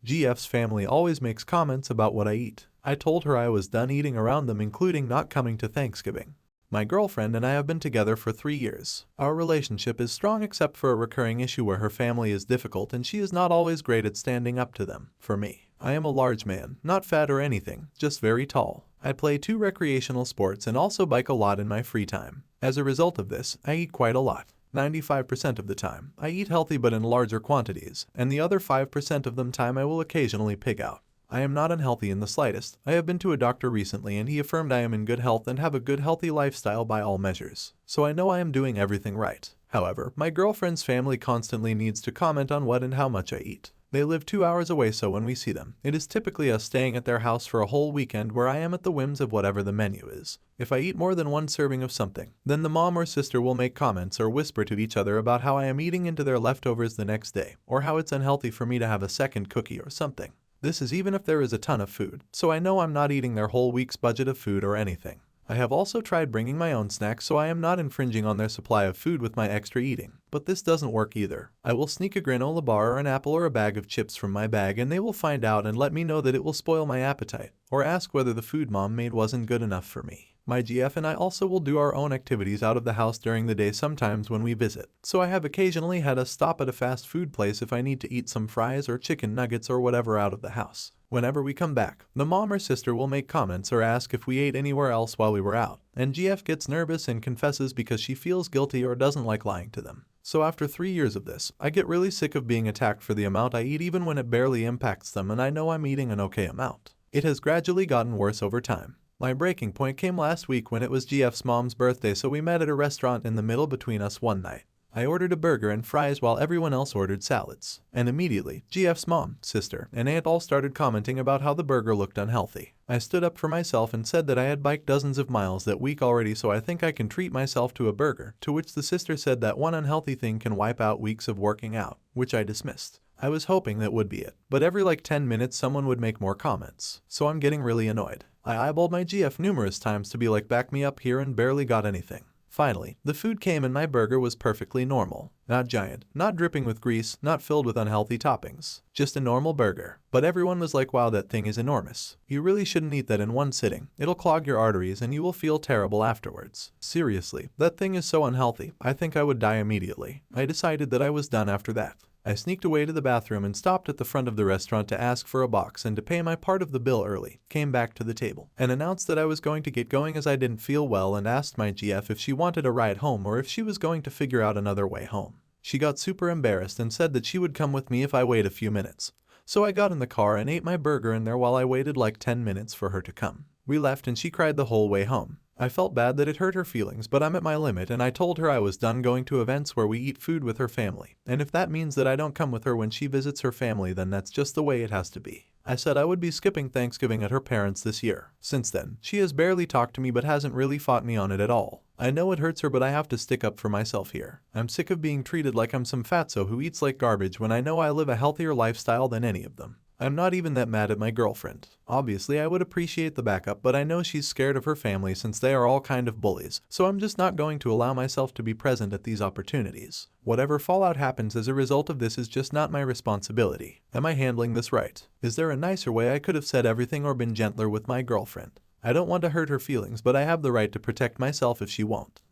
GF's family always makes comments about what I eat. I told her I was done eating around them, including not coming to Thanksgiving. My girlfriend and I have been together for 3 years. Our relationship is strong except for a recurring issue where her family is difficult and she is not always great at standing up to them. For me, I am a large man, not fat or anything, just very tall. I play 2 recreational sports and also bike a lot in my free time. As a result of this, I eat quite a lot. 95% of the time, I eat healthy but in larger quantities, and the other 5% of the time I will occasionally pig out. I am not unhealthy in the slightest. I have been to a doctor recently and he affirmed I am in good health and have a good healthy lifestyle by all measures. So I know I am doing everything right. However, my girlfriend's family constantly needs to comment on what and how much I eat. They live 2 hours away, so when we see them, it is typically us staying at their house for a whole weekend where I am at the whims of whatever the menu is. If I eat more than 1 serving of something, then the mom or sister will make comments or whisper to each other about how I am eating into their leftovers the next day, or how it's unhealthy for me to have a second cookie or something. This is even if there is a ton of food, so I know I'm not eating their whole week's budget of food or anything. I have also tried bringing my own snacks so I am not infringing on their supply of food with my extra eating, but this doesn't work either. I will sneak a granola bar or an apple or a bag of chips from my bag and they will find out and let me know that it will spoil my appetite, or ask whether the food mom made wasn't good enough for me. My GF and I also will do our own activities out of the house during the day sometimes when we visit, so I have occasionally had us stop at a fast food place if I need to eat some fries or chicken nuggets or whatever out of the house. Whenever we come back, the mom or sister will make comments or ask if we ate anywhere else while we were out, and GF gets nervous and confesses because she feels guilty or doesn't like lying to them. So after 3 years of this, I get really sick of being attacked for the amount I eat even when it barely impacts them and I know I'm eating an okay amount. It has gradually gotten worse over time. My breaking point came last week when it was GF's mom's birthday, so we met at a restaurant in the middle between us one night. I ordered a burger and fries while everyone else ordered salads. And immediately, GF's mom, sister, and aunt all started commenting about how the burger looked unhealthy. I stood up for myself and said that I had biked dozens of miles that week already, so I think I can treat myself to a burger, to which the sister said that one unhealthy thing can wipe out weeks of working out, which I dismissed. I was hoping that would be it, but every like 10 minutes someone would make more comments, so I'm getting really annoyed. I eyeballed my GF numerous times to be like, back me up here, and barely got anything. Finally, the food came and my burger was perfectly normal. Not giant, not dripping with grease, not filled with unhealthy toppings. Just a normal burger. But everyone was like, wow, that thing is enormous. You really shouldn't eat that in one sitting. It'll clog your arteries and you will feel terrible afterwards. Seriously, that thing is so unhealthy, I think I would die immediately. I decided that I was done after that. I sneaked away to the bathroom and stopped at the front of the restaurant to ask for a box and to pay my part of the bill early, came back to the table, and announced that I was going to get going as I didn't feel well and asked my GF if she wanted a ride home or if she was going to figure out another way home. She got super embarrassed and said that she would come with me if I wait a few minutes. So I got in the car and ate my burger in there while I waited like 10 minutes for her to come. We left and she cried the whole way home. I felt bad that it hurt her feelings, but I'm at my limit and I told her I was done going to events where we eat food with her family, and if that means that I don't come with her when she visits her family, then that's just the way it has to be. I said I would be skipping Thanksgiving at her parents' this year. Since then, she has barely talked to me but hasn't really fought me on it at all. I know it hurts her, but I have to stick up for myself here. I'm sick of being treated like I'm some fatso who eats like garbage when I know I live a healthier lifestyle than any of them. I'm not even that mad at my girlfriend. Obviously, I would appreciate the backup, but I know she's scared of her family since they are all kind of bullies, so I'm just not going to allow myself to be present at these opportunities. Whatever fallout happens as a result of this is just not my responsibility. Am I handling this right? Is there a nicer way I could have said everything or been gentler with my girlfriend? I don't want to hurt her feelings, but I have the right to protect myself if she won't.